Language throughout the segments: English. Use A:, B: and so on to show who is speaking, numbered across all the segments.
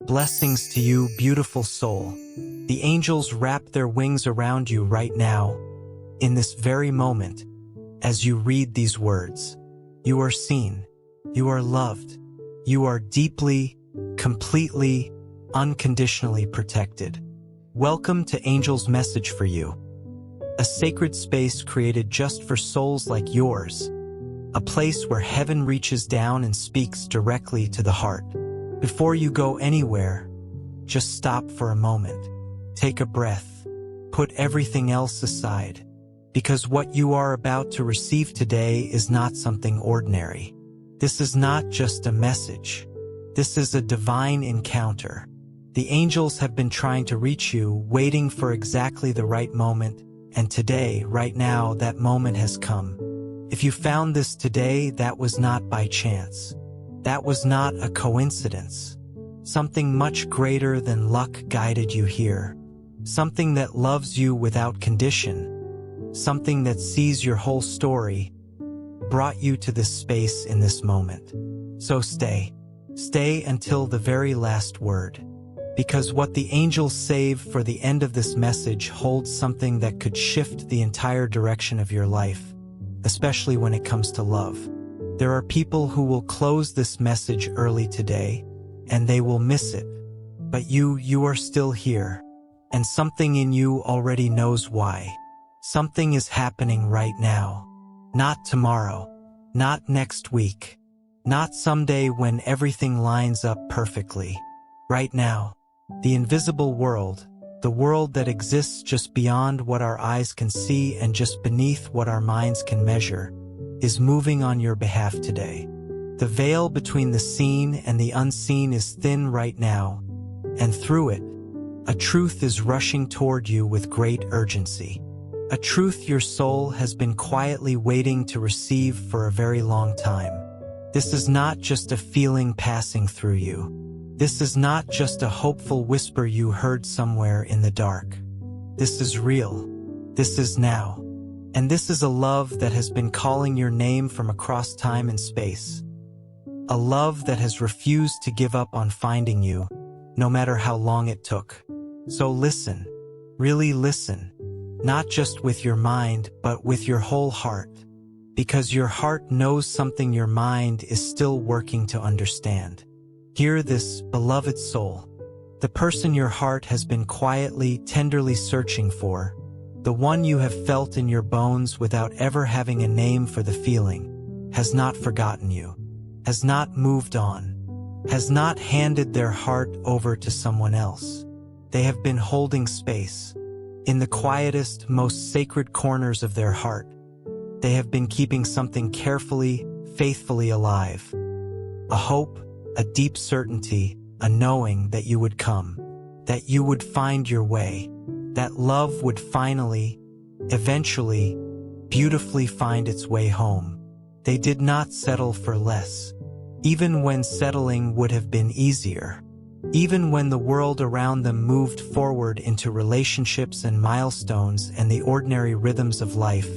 A: Blessings to you, beautiful soul. The angels wrap their wings around you right now, in this very moment, as you read these words. You are seen. You are loved. You are deeply, completely, unconditionally protected. Welcome to Angel's message for you. A sacred space created just for souls like yours. A place where heaven reaches down and speaks directly to the heart. Before you go anywhere, just stop for a moment. Take a breath. Put everything else aside. Because what you are about to receive today is not something ordinary. This is not just a message. This is a divine encounter. The angels have been trying to reach you, waiting for exactly the right moment, and today, right now, that moment has come. If you found this today, that was not by chance. That was not a coincidence. Something much greater than luck guided you here. Something that loves you without condition. Something that sees your whole story, brought you to this space in this moment. So stay. Stay until the very last word. Because what the angels save for the end of this message holds something that could shift the entire direction of your life, especially when it comes to love. There are people who will close this message early today, and they will miss it. But you are still here, and something in you already knows why. Something is happening right now. Not tomorrow, not next week, not someday when everything lines up perfectly. Right now, the invisible world, the world that exists just beyond what our eyes can see and just beneath what our minds can measure, is moving on your behalf today. The veil between the seen and the unseen is thin right now, and through it, a truth is rushing toward you with great urgency. A truth your soul has been quietly waiting to receive for a very long time. This is not just a feeling passing through you. This is not just a hopeful whisper you heard somewhere in the dark. This is real. This is now. And this is a love that has been calling your name from across time and space. A love that has refused to give up on finding you, no matter how long it took. So listen. Really listen. Not just with your mind, but with your whole heart. Because your heart knows something your mind is still working to understand. Hear this, beloved soul. The person your heart has been quietly, tenderly searching for, the one you have felt in your bones without ever having a name for the feeling, has not forgotten you, has not moved on, has not handed their heart over to someone else. They have been holding space. In the quietest, most sacred corners of their heart, they have been keeping something carefully, faithfully alive. A hope, a deep certainty, a knowing that you would come, that you would find your way, that love would finally, eventually, beautifully find its way home. They did not settle for less, even when settling would have been easier. Even when the world around them moved forward into relationships and milestones and the ordinary rhythms of life,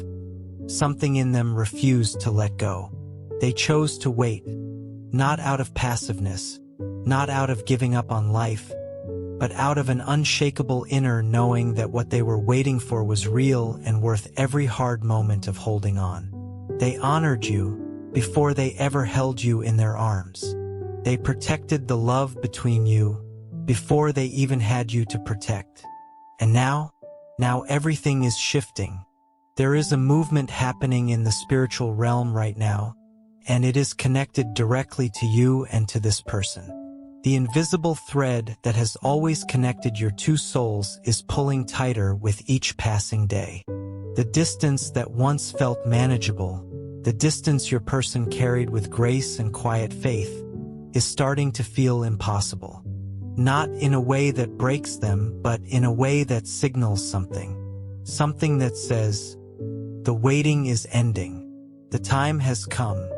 A: something in them refused to let go. They chose to wait, not out of passiveness, not out of giving up on life, but out of an unshakable inner knowing that what they were waiting for was real and worth every hard moment of holding on. They honored you before they ever held you in their arms. They protected the love between you before they even had you to protect. And now everything is shifting. There is a movement happening in the spiritual realm right now, and it is connected directly to you and to this person. The invisible thread that has always connected your two souls is pulling tighter with each passing day. The distance that once felt manageable, the distance your person carried with grace and quiet faith, is starting to feel impossible. Not in a way that breaks them, but in a way that signals something. Something that says, the waiting is ending. The time has come.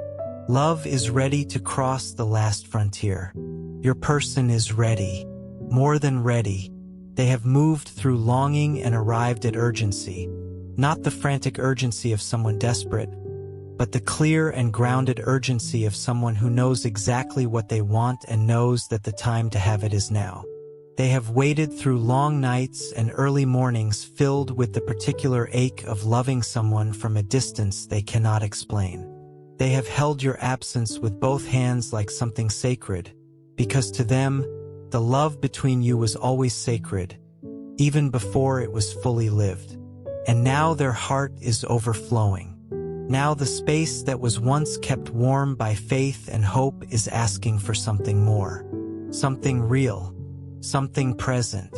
A: Love is ready to cross the last frontier. Your person is ready. More than ready. They have moved through longing and arrived at urgency. Not the frantic urgency of someone desperate, but the clear and grounded urgency of someone who knows exactly what they want and knows that the time to have it is now. They have waited through long nights and early mornings filled with the particular ache of loving someone from a distance they cannot explain. They have held your absence with both hands like something sacred, because to them, the love between you was always sacred, even before it was fully lived. And now their heart is overflowing. Now the space that was once kept warm by faith and hope is asking for something more. Something real. Something present.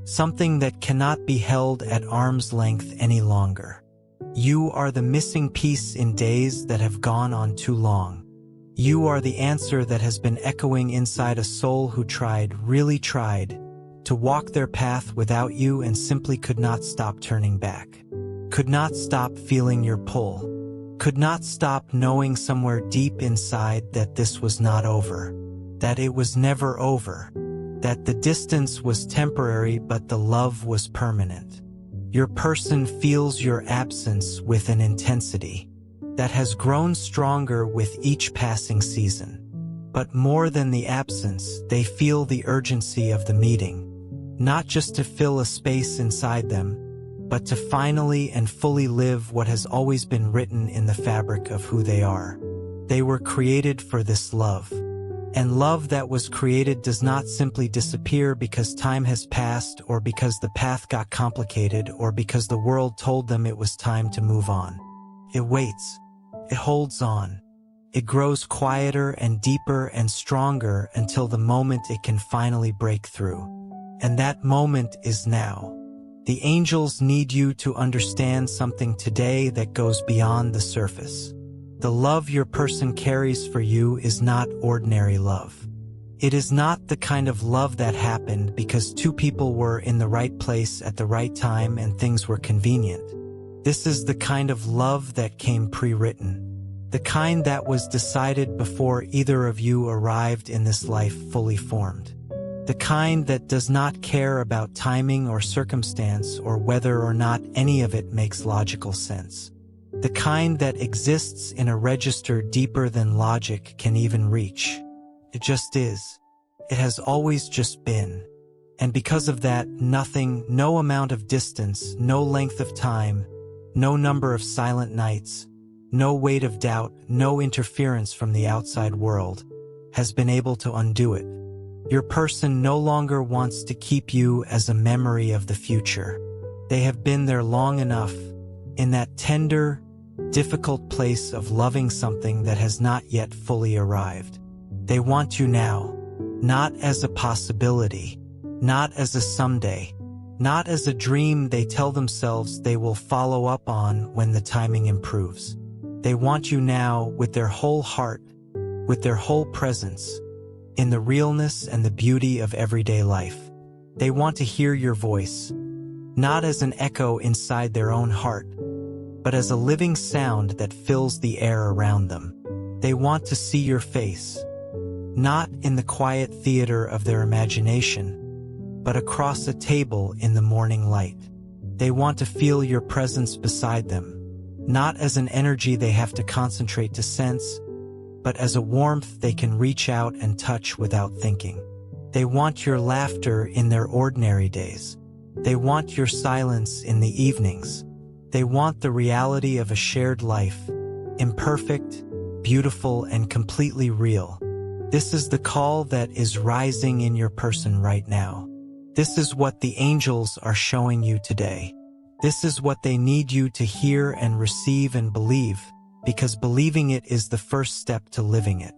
A: Something that cannot be held at arm's length any longer. You are the missing piece in days that have gone on too long. You are the answer that has been echoing inside a soul who tried, really tried, to walk their path without you and simply could not stop turning back. Could not stop feeling your pull. Could not stop knowing somewhere deep inside that this was not over. That it was never over. That the distance was temporary but the love was permanent. Your person feels your absence with an intensity that has grown stronger with each passing season. But more than the absence, they feel the urgency of the meeting, not just to fill a space inside them, but to finally and fully live what has always been written in the fabric of who they are. They were created for this love. And love that was created does not simply disappear because time has passed or because the path got complicated or because the world told them it was time to move on. It waits. It holds on. It grows quieter and deeper and stronger until the moment it can finally break through. And that moment is now. The angels need you to understand something today that goes beyond the surface. The love your person carries for you is not ordinary love. It is not the kind of love that happened because two people were in the right place at the right time and things were convenient. This is the kind of love that came pre-written. The kind that was decided before either of you arrived in this life fully formed. The kind that does not care about timing or circumstance or whether or not any of it makes logical sense. The kind that exists in a register deeper than logic can even reach. It just is. It has always just been. And because of that, nothing, no amount of distance, no length of time, no number of silent nights, no weight of doubt, no interference from the outside world has been able to undo it. Your person no longer wants to keep you as a memory of the future. They have been there long enough, in that tender, difficult place of loving something that has not yet fully arrived. They want you now, not as a possibility, not as a someday, not as a dream they tell themselves they will follow up on when the timing improves. They want you now with their whole heart, with their whole presence, in the realness and the beauty of everyday life. They want to hear your voice, not as an echo inside their own heart, but as a living sound that fills the air around them. They want to see your face, not in the quiet theater of their imagination, but across a table in the morning light. They want to feel your presence beside them, not as an energy they have to concentrate to sense, but as a warmth they can reach out and touch without thinking. They want your laughter in their ordinary days. They want your silence in the evenings. They want the reality of a shared life, imperfect, beautiful, and completely real. This is the call that is rising in your person right now. This is what the angels are showing you today. This is what they need you to hear and receive and believe, because believing it is the first step to living it.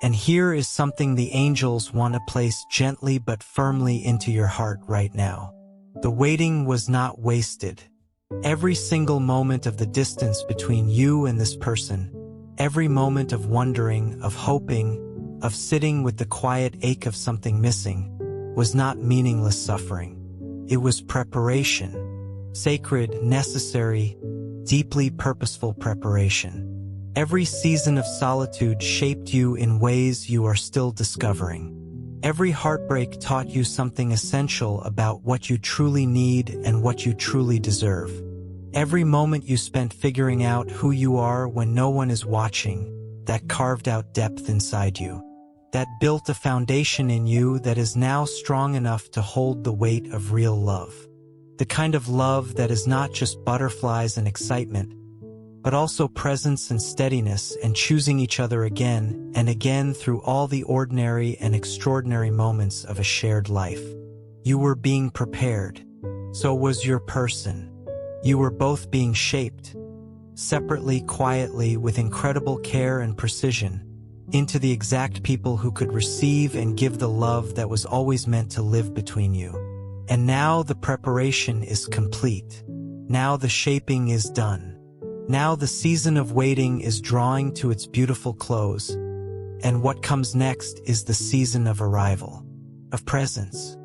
A: And here is something the angels want to place gently but firmly into your heart right now. The waiting was not wasted. Every single moment of the distance between you and this person, every moment of wondering, of hoping, of sitting with the quiet ache of something missing, was not meaningless suffering. It was preparation, sacred, necessary, deeply purposeful preparation. Every season of solitude shaped you in ways you are still discovering. Every heartbreak taught you something essential about what you truly need and what you truly deserve. Every moment you spent figuring out who you are when no one is watching, that carved out depth inside you, that built a foundation in you that is now strong enough to hold the weight of real love. The kind of love that is not just butterflies and excitement, but also presence and steadiness and choosing each other again and again through all the ordinary and extraordinary moments of a shared life. You were being prepared. So was your person. You were both being shaped, separately, quietly, with incredible care and precision, into the exact people who could receive and give the love that was always meant to live between you. And now the preparation is complete. Now the shaping is done. Now the season of waiting is drawing to its beautiful close. And what comes next is the season of arrival, of presence,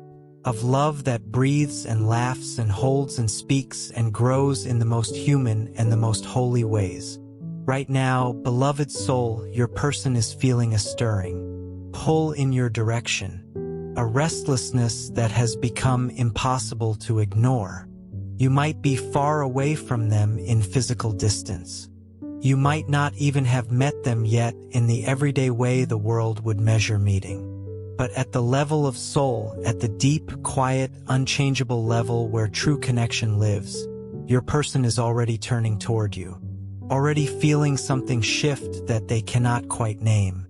A: of love that breathes and laughs and holds and speaks and grows in the most human and the most holy ways. Right now, beloved soul, your person is feeling a stirring pull in your direction, a restlessness that has become impossible to ignore. You might be far away from them in physical distance. You might not even have met them yet in the everyday way the world would measure meeting. But at the level of soul, at the deep, quiet, unchangeable level where true connection lives, your person is already turning toward you, already feeling something shift that they cannot quite name,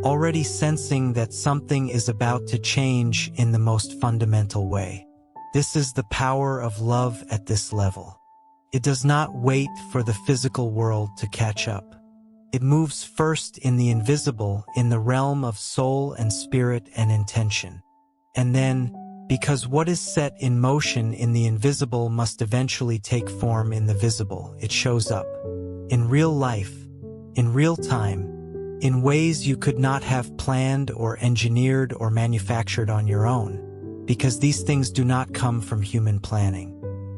A: already sensing that something is about to change in the most fundamental way. This is the power of love at this level. It does not wait for the physical world to catch up. It moves first in the invisible, in the realm of soul and spirit and intention. And then, because what is set in motion in the invisible must eventually take form in the visible, it shows up. In real life, in real time, in ways you could not have planned or engineered or manufactured on your own. Because these things do not come from human planning.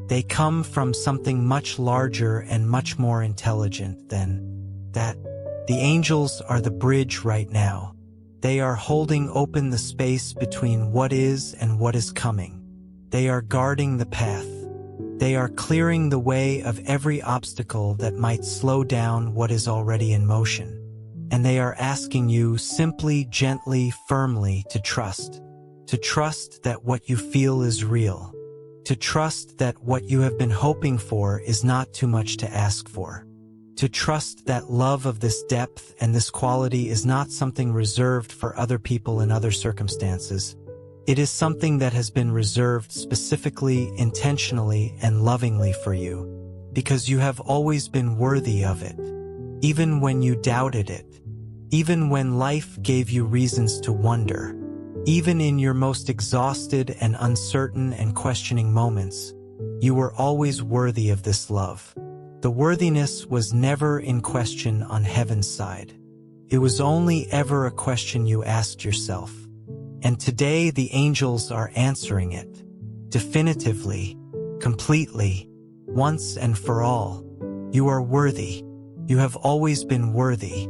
A: They come from something much larger and much more intelligent than that. The angels are the bridge right now. They are holding open the space between what is and what is coming. They are guarding the path. They are clearing the way of every obstacle that might slow down what is already in motion. And they are asking you simply, gently, firmly to trust that what you feel is real, to trust that what you have been hoping for is not too much to ask for, to trust that love of this depth and this quality is not something reserved for other people in other circumstances. It is something that has been reserved specifically, intentionally, and lovingly for you, because you have always been worthy of it, even when you doubted it, even when life gave you reasons to wonder. Even in your most exhausted and uncertain and questioning moments, you were always worthy of this love. The worthiness was never in question on heaven's side. It was only ever a question you asked yourself. And today the angels are answering it. Definitively, completely, once and for all. You are worthy. You have always been worthy.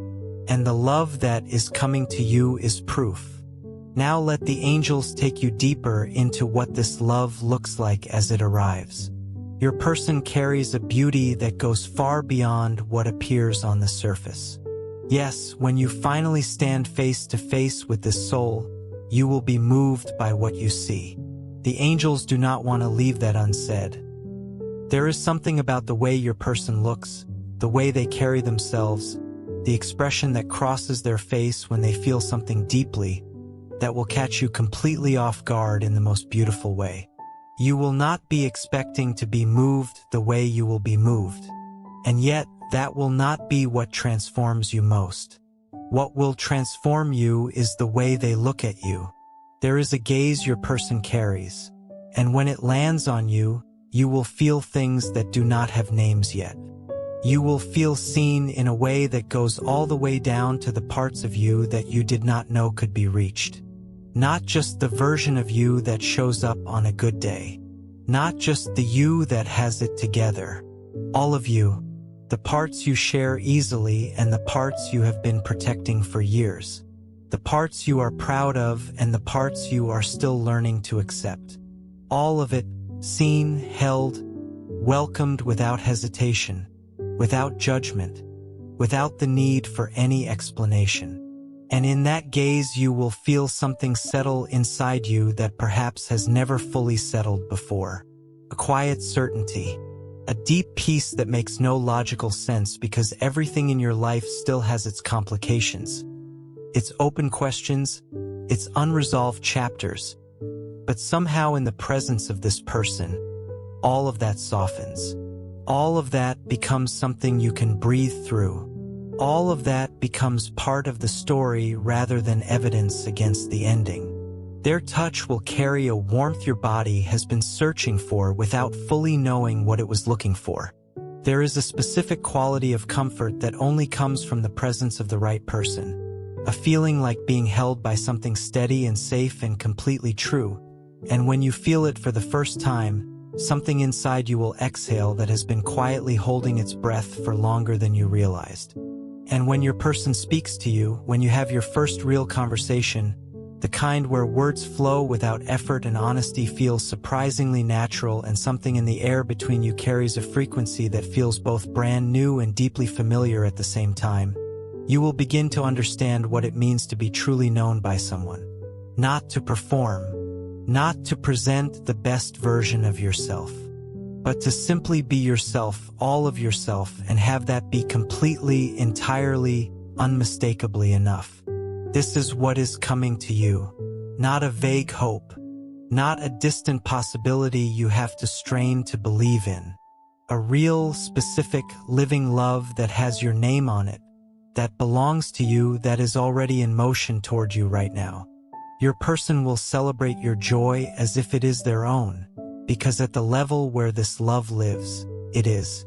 A: And the love that is coming to you is proof. Now let the angels take you deeper into what this love looks like as it arrives. Your person carries a beauty that goes far beyond what appears on the surface. Yes, when you finally stand face to face with this soul, you will be moved by what you see. The angels do not want to leave that unsaid. There is something about the way your person looks, the way they carry themselves, the expression that crosses their face when they feel something deeply, that will catch you completely off guard in the most beautiful way. You will not be expecting to be moved the way you will be moved. And yet, that will not be what transforms you most. What will transform you is the way they look at you. There is a gaze your person carries, and when it lands on you, you will feel things that do not have names yet. You will feel seen in a way that goes all the way down to the parts of you that you did not know could be reached. Not just the version of you that shows up on a good day. Not just the you that has it together. All of you. The parts you share easily and the parts you have been protecting for years. The parts you are proud of and the parts you are still learning to accept. All of it, seen, held, welcomed without hesitation, without judgment, without the need for any explanation. And in that gaze you will feel something settle inside you that perhaps has never fully settled before. A quiet certainty, a deep peace that makes no logical sense because everything in your life still has its complications, its open questions, its unresolved chapters. But somehow in the presence of this person, all of that softens. All of that becomes something you can breathe through. All of that becomes part of the story rather than evidence against the ending. Their touch will carry a warmth your body has been searching for without fully knowing what it was looking for. There is a specific quality of comfort that only comes from the presence of the right person. A feeling like being held by something steady and safe and completely true. And when you feel it for the first time, something inside you will exhale that has been quietly holding its breath for longer than you realized. And when your person speaks to you, when you have your first real conversation, the kind where words flow without effort and honesty feels surprisingly natural, and something in the air between you carries a frequency that feels both brand new and deeply familiar at the same time, you will begin to understand what it means to be truly known by someone. Not to perform, not to present the best version of yourself, but to simply be yourself, all of yourself, and have that be completely, entirely, unmistakably enough. This is what is coming to you. Not a vague hope, not a distant possibility you have to strain to believe in. A real, specific, living love that has your name on it, that belongs to you, that is already in motion toward you right now. Your person will celebrate your joy as if it is their own, because at the level where this love lives, it is.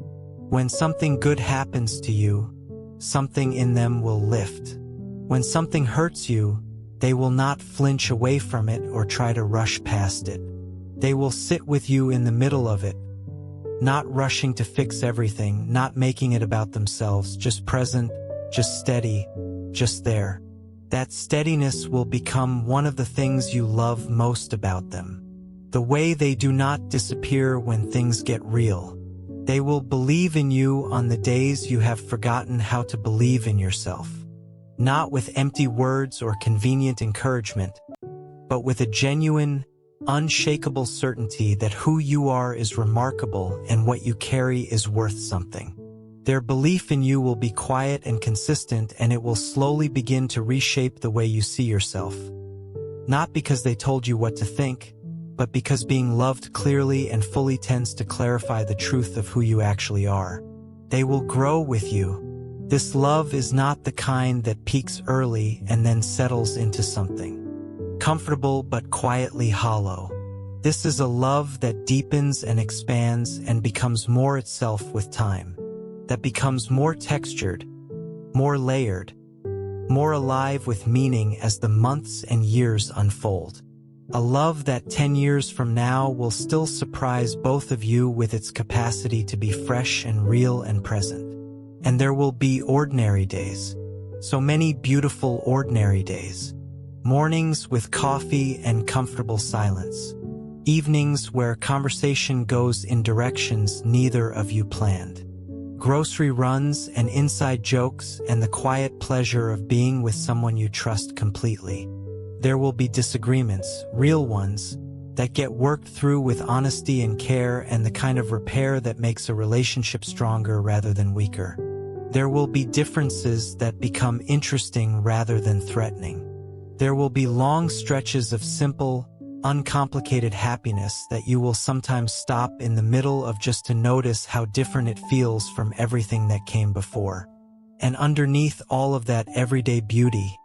A: When something good happens to you, something in them will lift. When something hurts you, they will not flinch away from it or try to rush past it. They will sit with you in the middle of it, not rushing to fix everything, not making it about themselves, just present, just steady, just there. That steadiness will become one of the things you love most about them. The way they do not disappear when things get real. They will believe in you on the days you have forgotten how to believe in yourself. Not with empty words or convenient encouragement, but with a genuine, unshakable certainty that who you are is remarkable and what you carry is worth something. Their belief in you will be quiet and consistent, and it will slowly begin to reshape the way you see yourself. Not because they told you what to think, but because being loved clearly and fully tends to clarify the truth of who you actually are. They will grow with you. This love is not the kind that peaks early and then settles into something comfortable but quietly hollow. This is a love that deepens and expands and becomes more itself with time. That becomes more textured, more layered, more alive with meaning as the months and years unfold. A love that 10 years from now will still surprise both of you with its capacity to be fresh and real and present. And there will be ordinary days, so many beautiful ordinary days. Mornings with coffee and comfortable silence. Evenings where conversation goes in directions neither of you planned. Grocery runs and inside jokes and the quiet pleasure of being with someone you trust completely. There will be disagreements, real ones, that get worked through with honesty and care, and the kind of repair that makes a relationship stronger rather than weaker. There will be differences that become interesting rather than threatening. There will be long stretches of simple, uncomplicated happiness that you will sometimes stop in the middle of just to notice how different it feels from everything that came before. And underneath all of that everyday beauty,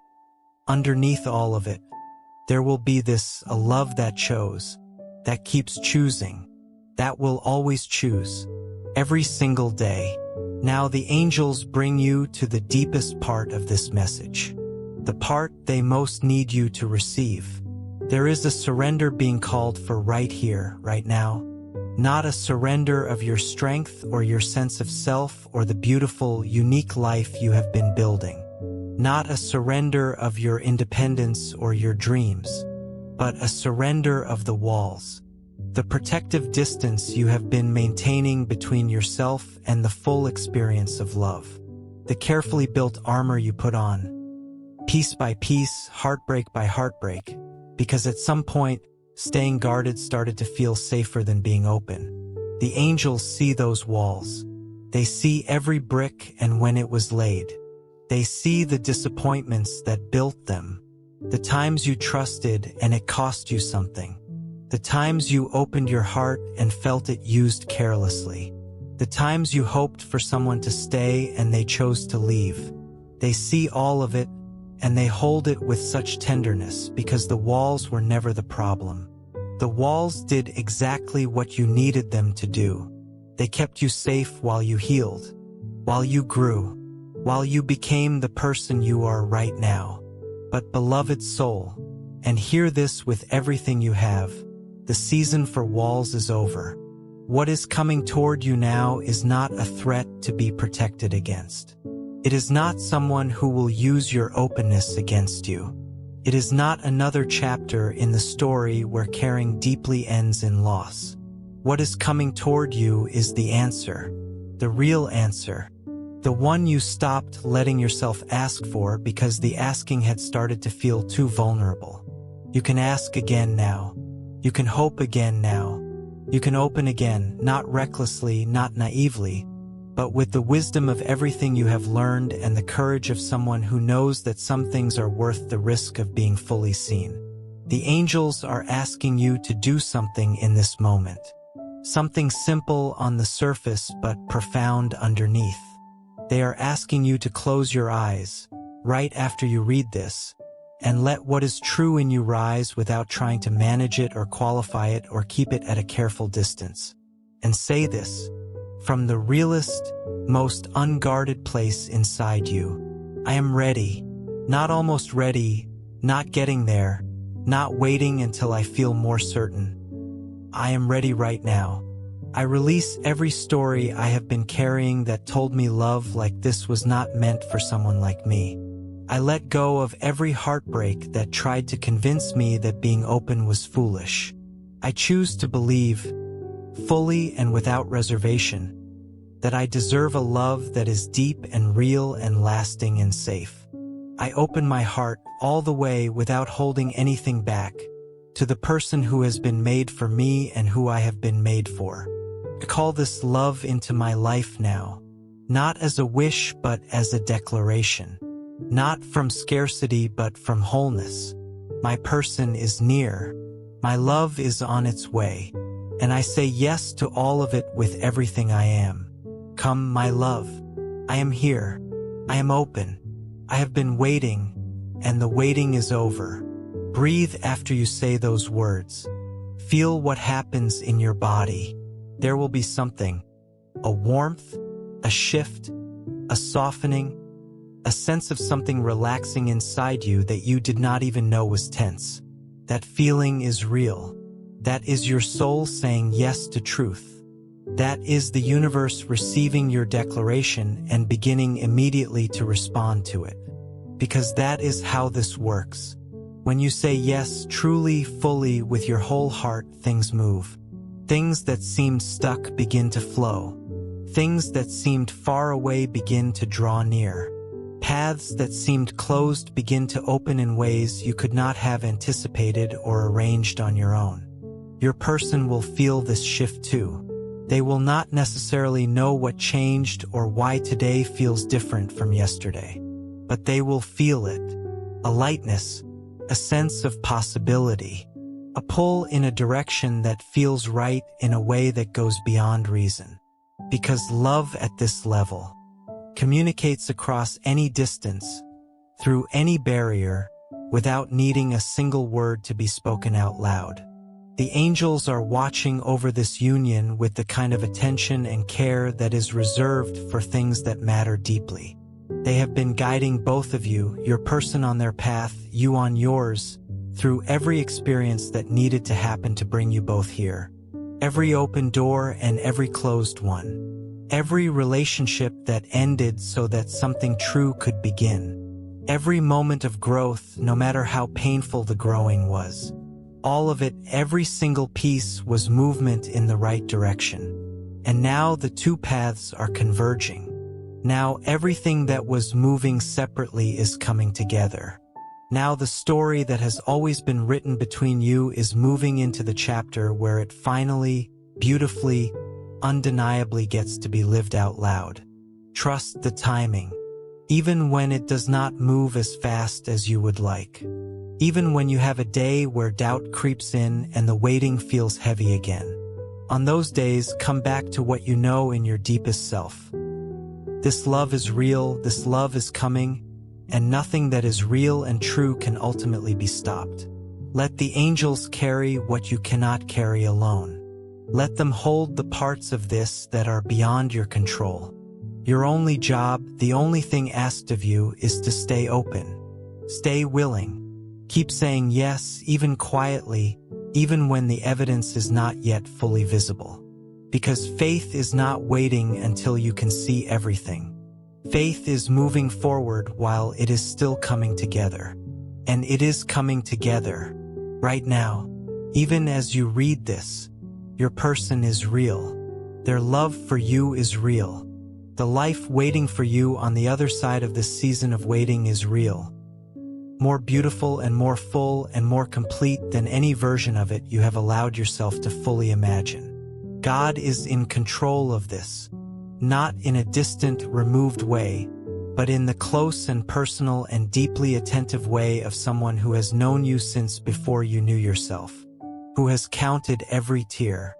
A: underneath all of it, there will be a love that chose, that keeps choosing, that will always choose, every single day. Now the angels bring you to the deepest part of this message, the part they most need you to receive. There is a surrender being called for right here, right now. Not a surrender of your strength or your sense of self or the beautiful, unique life you have been building. Not a surrender of your independence or your dreams, but a surrender of the walls. the protective distance you have been maintaining between yourself and the full experience of love, the carefully built armor you put on, piece by piece, heartbreak by heartbreak, because at some point, staying guarded started to feel safer than being open. The angels see those walls. They see every brick and when it was laid. They see the disappointments that built them, the times you trusted and it cost you something, the times you opened your heart and felt it used carelessly, the times you hoped for someone to stay and they chose to leave. They see all of it, and they hold it with such tenderness because the walls were never the problem. The walls did exactly what you needed them to do. They kept you safe while you healed, while you grew, while you became the person you are right now. But beloved soul, and hear this with everything you have, the season for walls is over. What is coming toward you now is not a threat to be protected against. It is not someone who will use your openness against you. It is not another chapter in the story where caring deeply ends in loss. What is coming toward you is the answer, the real answer, the one you stopped letting yourself ask for because the asking had started to feel too vulnerable. You can ask again now. You can hope again now. You can open again, not recklessly, not naively, but with the wisdom of everything you have learned and the courage of someone who knows that some things are worth the risk of being fully seen. The angels are asking you to do something in this moment. Something simple on the surface but profound underneath. They are asking you to close your eyes, right after you read this, and let what is true in you rise without trying to manage it or qualify it or keep it at a careful distance. And say this, from the realest, most unguarded place inside you. I am ready, not almost ready, not getting there, not waiting until I feel more certain. I am ready right now. I release every story I have been carrying that told me love like this was not meant for someone like me. I let go of every heartbreak that tried to convince me that being open was foolish. I choose to believe, fully and without reservation, that I deserve a love that is deep and real and lasting and safe. I open my heart all the way without holding anything back to the person who has been made for me and who I have been made for. I call this love into my life now, not as a wish but as a declaration, not from scarcity but from wholeness. My person is near, my love is on its way, and I say yes to all of it with everything I am. Come, my love. I am here. I am open. I have been waiting, and the waiting is over. Breathe after you say those words. Feel what happens in your body. There will be something, a warmth, a shift, a softening, a sense of something relaxing inside you that you did not even know was tense. That feeling is real. That is your soul saying yes to truth. That is the universe receiving your declaration and beginning immediately to respond to it. Because that is how this works. When you say yes truly, fully, with your whole heart, things move. Things that seemed stuck begin to flow. Things that seemed far away begin to draw near. Paths that seemed closed begin to open in ways you could not have anticipated or arranged on your own. Your person will feel this shift too. They will not necessarily know what changed or why today feels different from yesterday, but they will feel it. A lightness, a sense of possibility, a pull in a direction that feels right in a way that goes beyond reason. Because love at this level communicates across any distance, through any barrier, without needing a single word to be spoken out loud. The angels are watching over this union with the kind of attention and care that is reserved for things that matter deeply. They have been guiding both of you, your person on their path, you on yours, through every experience that needed to happen to bring you both here. Every open door and every closed one. Every relationship that ended so that something true could begin. Every moment of growth, no matter how painful the growing was. All of it, every single piece, was movement in the right direction. And now the two paths are converging. Now everything that was moving separately is coming together. Now the story that has always been written between you is moving into the chapter where it finally, beautifully, undeniably gets to be lived out loud. Trust the timing, even when it does not move as fast as you would like. Even when you have a day where doubt creeps in and the waiting feels heavy again. On those days, come back to what you know in your deepest self. This love is real, this love is coming, and nothing that is real and true can ultimately be stopped. Let the angels carry what you cannot carry alone. Let them hold the parts of this that are beyond your control. Your only job, the only thing asked of you, is to stay open. Stay willing. Keep saying yes, even quietly, even when the evidence is not yet fully visible. Because faith is not waiting until you can see everything. Faith is moving forward while it is still coming together. And it is coming together right now. Even as you read this, your person is real. Their love for you is real. The life waiting for you on the other side of this season of waiting is real. More beautiful and more full and more complete than any version of it you have allowed yourself to fully imagine. God is in control of this, not in a distant, removed way, but in the close and personal and deeply attentive way of someone who has known you since before you knew yourself, who has counted every tear,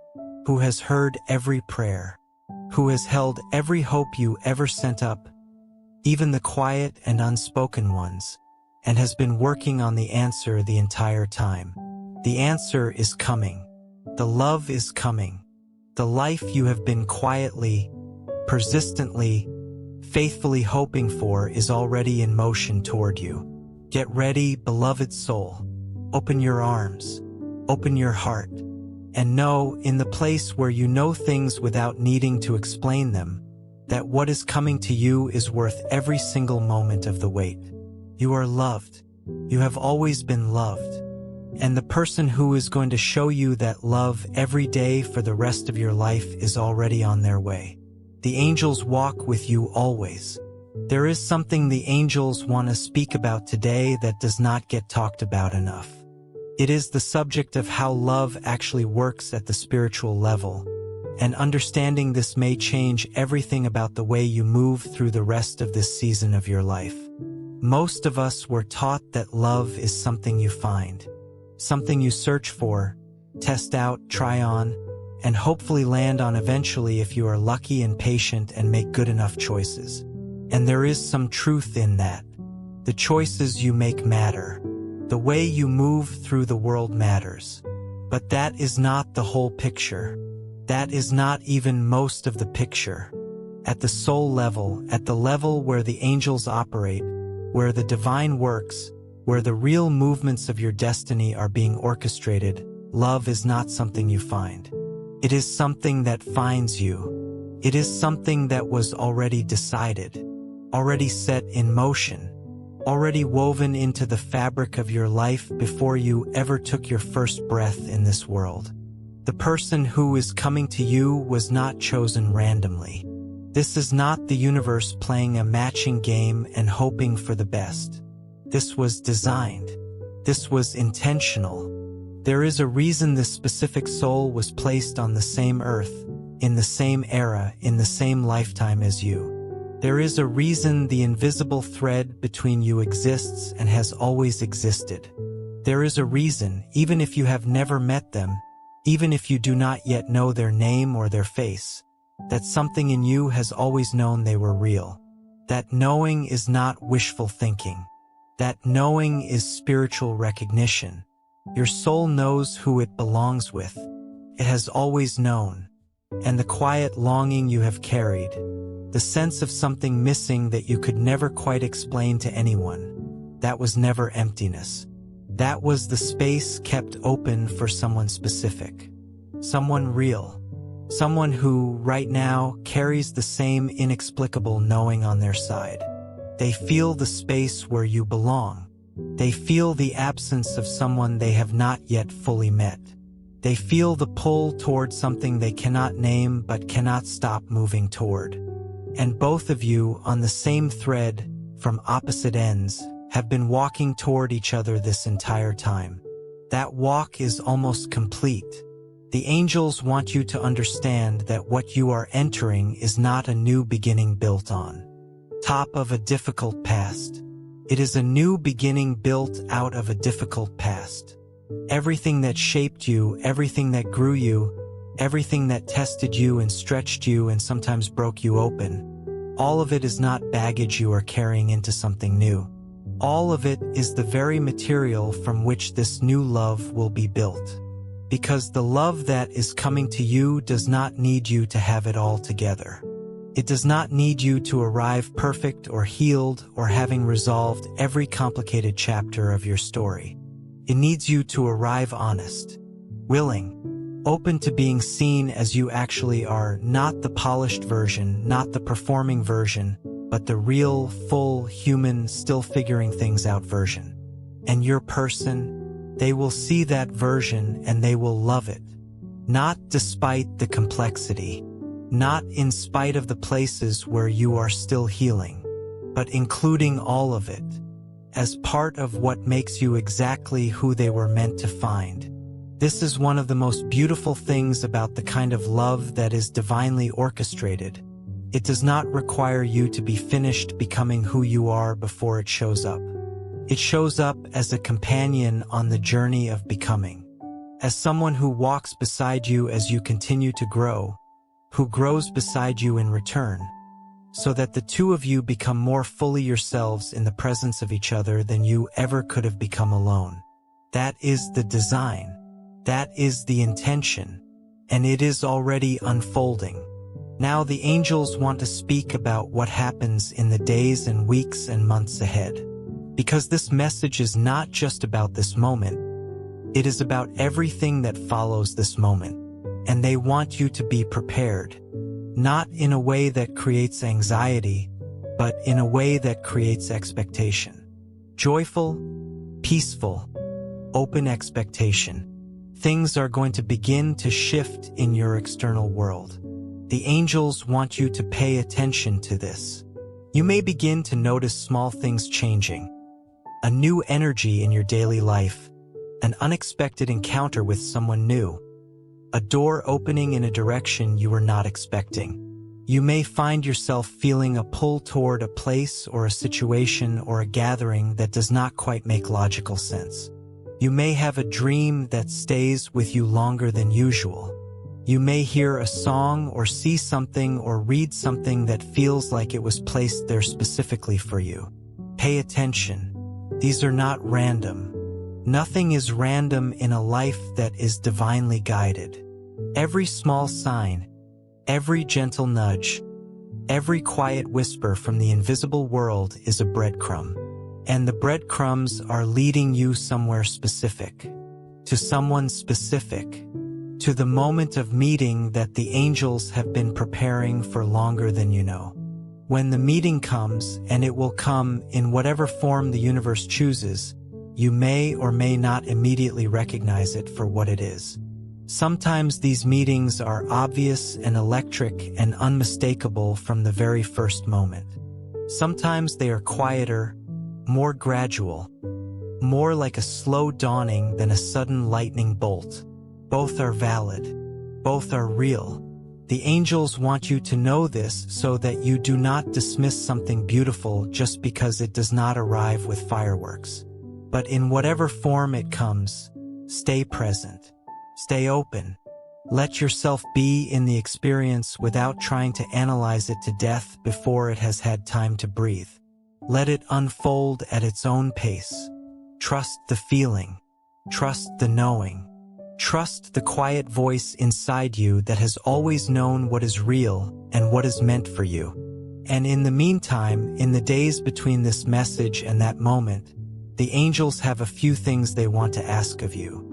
A: who has heard every prayer, who has held every hope you ever sent up, even the quiet and unspoken ones, and has been working on the answer the entire time. The answer is coming. The love is coming. The life you have been quietly, persistently, faithfully hoping for is already in motion toward you. Get ready, beloved soul. Open your arms. Open your heart. And know, in the place where you know things without needing to explain them, that what is coming to you is worth every single moment of the wait. You are loved. You have always been loved. And the person who is going to show you that love every day for the rest of your life is already on their way. The angels walk with you always. There is something the angels want to speak about today that does not get talked about enough. It is the subject of how love actually works at the spiritual level, and understanding this may change everything about the way you move through the rest of this season of your life. Most of us were taught that love is something you find, something you search for, test out, try on, and hopefully land on eventually if you are lucky and patient and make good enough choices. And there is some truth in that. The choices you make matter. The way you move through the world matters. But that is not the whole picture. That is not even most of the picture. At the soul level, at the level where the angels operate, where the divine works, where the real movements of your destiny are being orchestrated, love is not something you find. It is something that finds you. It is something that was already decided, already set in motion, already woven into the fabric of your life before you ever took your first breath in this world. The person who is coming to you was not chosen randomly. This is not the universe playing a matching game and hoping for the best. This was designed. This was intentional. There is a reason this specific soul was placed on the same earth, in the same era, in the same lifetime as you. There is a reason the invisible thread between you exists and has always existed. There is a reason, even if you have never met them, even if you do not yet know their name or their face, that something in you has always known they were real. That knowing is not wishful thinking. That knowing is spiritual recognition. Your soul knows who it belongs with. It has always known. And the quiet longing you have carried, the sense of something missing that you could never quite explain to anyone, that was never emptiness. That was the space kept open for someone specific, someone real, someone who, right now, carries the same inexplicable knowing on their side. They feel the space where you belong. They feel the absence of someone they have not yet fully met. They feel the pull toward something they cannot name but cannot stop moving toward. And both of you, on the same thread, from opposite ends, have been walking toward each other this entire time. That walk is almost complete. The angels want you to understand that what you are entering is not a new beginning built on top of a difficult past. It is a new beginning built out of a difficult past. Everything that shaped you, everything that grew you, everything that tested you and stretched you and sometimes broke you open, all of it is not baggage you are carrying into something new. All of it is the very material from which this new love will be built. Because the love that is coming to you does not need you to have it all together. It does not need you to arrive perfect or healed or having resolved every complicated chapter of your story. It needs you to arrive honest, willing, open to being seen as you actually are, not the polished version, not the performing version, but the real, full, human, still figuring things out version. And your person, they will see that version and they will love it. Not despite the complexity, not in spite of the places where you are still healing, but including all of it, as part of what makes you exactly who they were meant to find. This is one of the most beautiful things about the kind of love that is divinely orchestrated. It does not require you to be finished becoming who you are before it shows up. It shows up as a companion on the journey of becoming, as someone who walks beside you as you continue to grow, who grows beside you in return, so that the two of you become more fully yourselves in the presence of each other than you ever could have become alone. That is the design. That is the intention. And it is already unfolding. Now the angels want to speak about what happens in the days and weeks and months ahead. Because this message is not just about this moment. It is about everything that follows this moment. And they want you to be prepared. Not in a way that creates anxiety, but in a way that creates expectation. Joyful, peaceful, open expectation. Things are going to begin to shift in your external world. The angels want you to pay attention to this. You may begin to notice small things changing. A new energy in your daily life. An unexpected encounter with someone new. A door opening in a direction you were not expecting. You may find yourself feeling a pull toward a place or a situation or a gathering that does not quite make logical sense. You may have a dream that stays with you longer than usual. You may hear a song or see something or read something that feels like it was placed there specifically for you. Pay attention. These are not random. Nothing is random in a life that is divinely guided. Every small sign, every gentle nudge, every quiet whisper from the invisible world is a breadcrumb. And the breadcrumbs are leading you somewhere specific, to someone specific, to the moment of meeting that the angels have been preparing for longer than you know. When the meeting comes, and it will come in whatever form the universe chooses, you may or may not immediately recognize it for what it is. Sometimes these meetings are obvious and electric and unmistakable from the very first moment. Sometimes they are quieter, more gradual, more like a slow dawning than a sudden lightning bolt. Both are valid. Both are real. The angels want you to know this so that you do not dismiss something beautiful just because it does not arrive with fireworks. But in whatever form it comes, stay present. Stay open. Let yourself be in the experience without trying to analyze it to death before it has had time to breathe. Let it unfold at its own pace. Trust the feeling. Trust the knowing. Trust the quiet voice inside you that has always known what is real and what is meant for you. And in the meantime, in the days between this message and that moment, the angels have a few things they want to ask of you.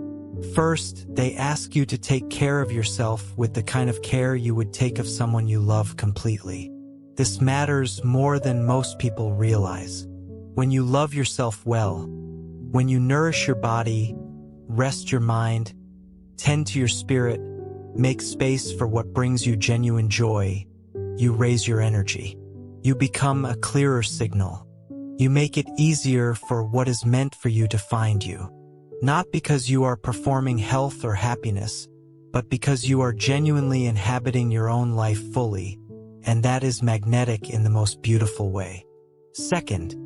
A: First, they ask you to take care of yourself with the kind of care you would take of someone you love completely. This matters more than most people realize. When you love yourself well, When you nourish your body, rest your mind, tend to your spirit, make space for what brings you genuine joy, you raise your energy. You become a clearer signal. You make it easier for what is meant for you to find you. Not because you are performing health or happiness, but because you are genuinely inhabiting your own life fully, and that is magnetic in the most beautiful way. Second,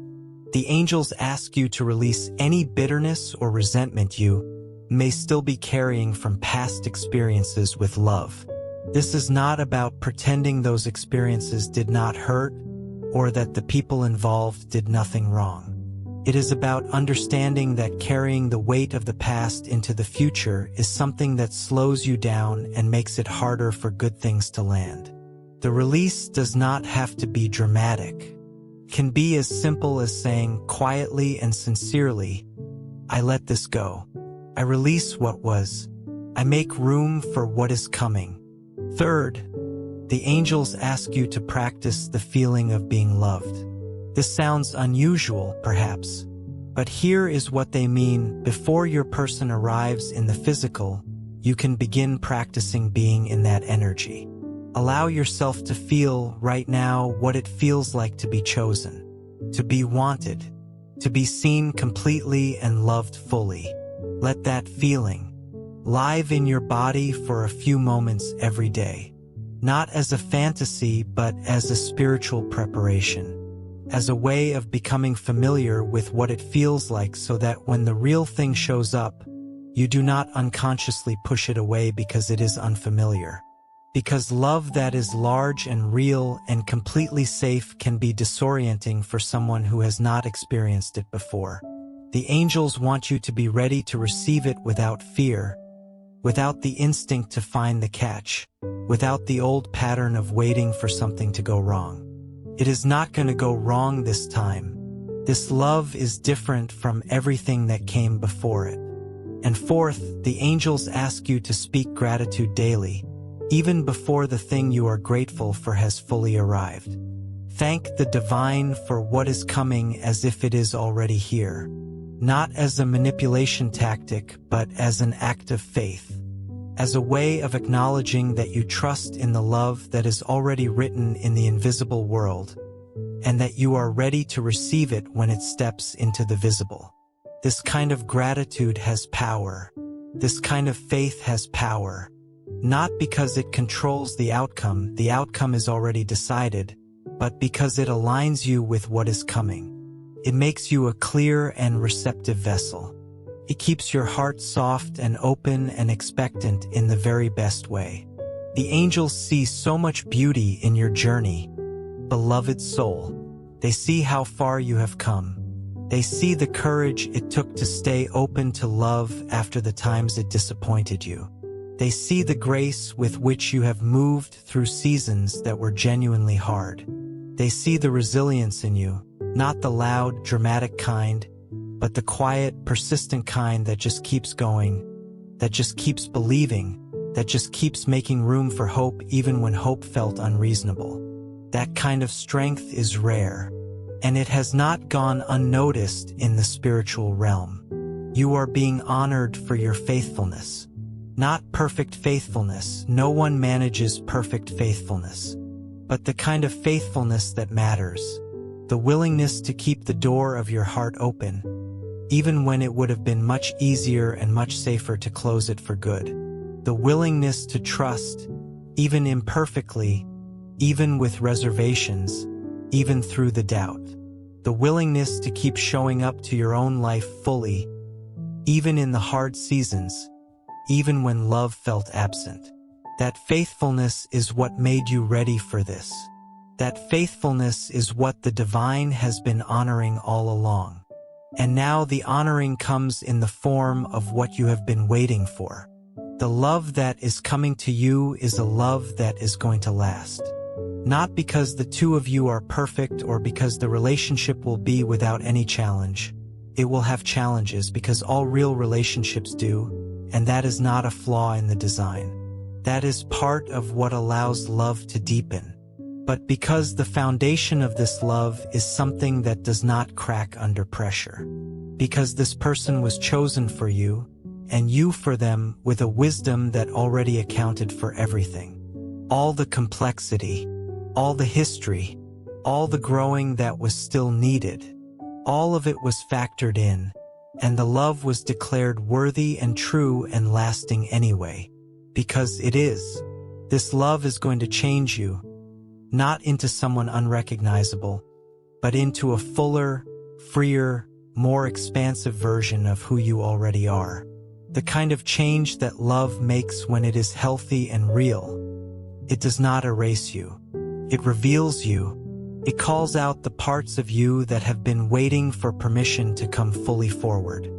A: the angels ask you to release any bitterness or resentment you may still be carrying from past experiences with love. This is not about pretending those experiences did not hurt or that the people involved did nothing wrong. It is about understanding that carrying the weight of the past into the future is something that slows you down and makes it harder for good things to land. The release does not have to be dramatic. It can be as simple as saying quietly and sincerely, "I let this go. I release what was. I make room for what is coming." Third, the angels ask you to practice the feeling of being loved. This sounds unusual, perhaps, but here is what they mean. Before your person arrives in the physical, you can begin practicing being in that energy. Allow yourself to feel right now what it feels like to be chosen, to be wanted, to be seen completely and loved fully. Let that feeling live in your body for a few moments every day, not as a fantasy but as a spiritual preparation, as a way of becoming familiar with what it feels like so that when the real thing shows up, you do not unconsciously push it away because it is unfamiliar. Because love that is large and real and completely safe can be disorienting for someone who has not experienced it before. The angels want you to be ready to receive it without fear, without the instinct to find the catch, without the old pattern of waiting for something to go wrong. It is not going to go wrong this time. This love is different from everything that came before it. And fourth, the angels ask you to speak gratitude daily, even before the thing you are grateful for has fully arrived. Thank the divine for what is coming as if it is already here. Not as a manipulation tactic, but as an act of faith, as a way of acknowledging that you trust in the love that is already written in the invisible world, and that you are ready to receive it when it steps into the visible. This kind of gratitude has power. This kind of faith has power. Not because it controls the outcome is already decided, but because it aligns you with what is coming. It makes you a clear and receptive vessel. It keeps your heart soft and open and expectant in the very best way. The angels see so much beauty in your journey, beloved soul. They see how far you have come. They see the courage it took to stay open to love after the times it disappointed you. They see the grace with which you have moved through seasons that were genuinely hard. They see the resilience in you, not the loud, dramatic kind, but the quiet, persistent kind that just keeps going, that just keeps believing, that just keeps making room for hope even when hope felt unreasonable. That kind of strength is rare, and it has not gone unnoticed in the spiritual realm. You are being honored for your faithfulness. Not perfect faithfulness. No one manages perfect faithfulness. But the kind of faithfulness that matters. The willingness to keep the door of your heart open, even when it would have been much easier and much safer to close it for good. The willingness to trust, even imperfectly, even with reservations, even through the doubt. The willingness to keep showing up to your own life fully, even in the hard seasons, even when love felt absent. That faithfulness is what made you ready for this. That faithfulness is what the divine has been honoring all along. And now the honoring comes in the form of what you have been waiting for. The love that is coming to you is a love that is going to last. Not because the two of you are perfect or because the relationship will be without any challenge. It will have challenges because all real relationships do, and that is not a flaw in the design. That is part of what allows love to deepen. But because the foundation of this love is something that does not crack under pressure. because this person was chosen for you, and you for them with a wisdom that already accounted for everything. All the complexity, all the history, all the growing that was still needed, all of it was factored in, and the love was declared worthy and true and lasting anyway, because it is. This love is going to change you, not into someone unrecognizable, but into a fuller, freer, more expansive version of who you already are. The kind of change that love makes when it is healthy and real. It does not erase you. It reveals you. It calls out the parts of you that have been waiting for permission to come fully forward.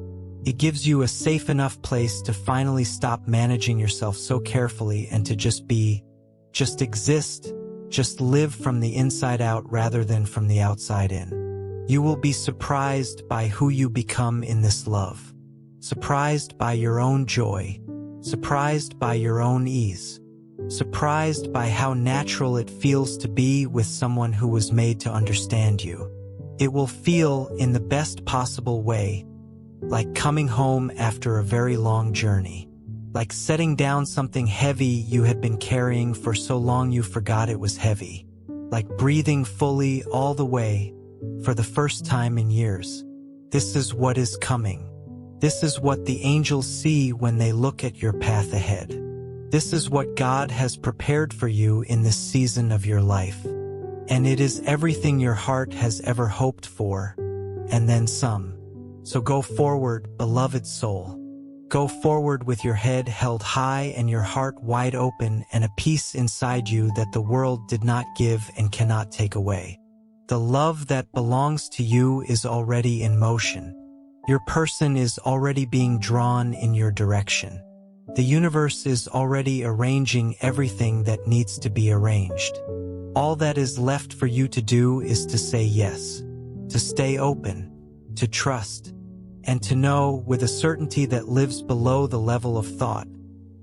A: It gives you a safe enough place to finally stop managing yourself so carefully and to just be, just exist, just live from the inside out rather than from the outside in. You will be surprised by who you become in this love. Surprised by your own joy. Surprised by your own ease. Surprised by how natural it feels to be with someone who was made to understand you. It will feel, in the best possible way, like coming home after a very long journey. Like setting down something heavy you had been carrying for so long you forgot it was heavy. Like breathing fully all the way, for the first time in years. This is what is coming. This is what the angels see when they look at your path ahead. This is what God has prepared for you in this season of your life. And it is everything your heart has ever hoped for, and then some. So go forward, beloved soul. Go forward with your head held high and your heart wide open and a peace inside you that the world did not give and cannot take away. The love that belongs to you is already in motion. Your person is already being drawn in your direction. The universe is already arranging everything that needs to be arranged. All that is left for you to do is to say yes, to stay open, to trust, and to know with a certainty that lives below the level of thought,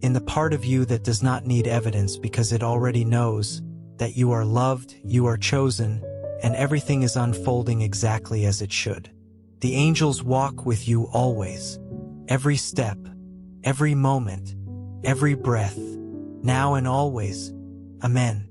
A: in the part of you that does not need evidence because it already knows that you are loved, you are chosen, and everything is unfolding exactly as it should. The angels walk with you always, every step, every moment, every breath, now and always. Amen.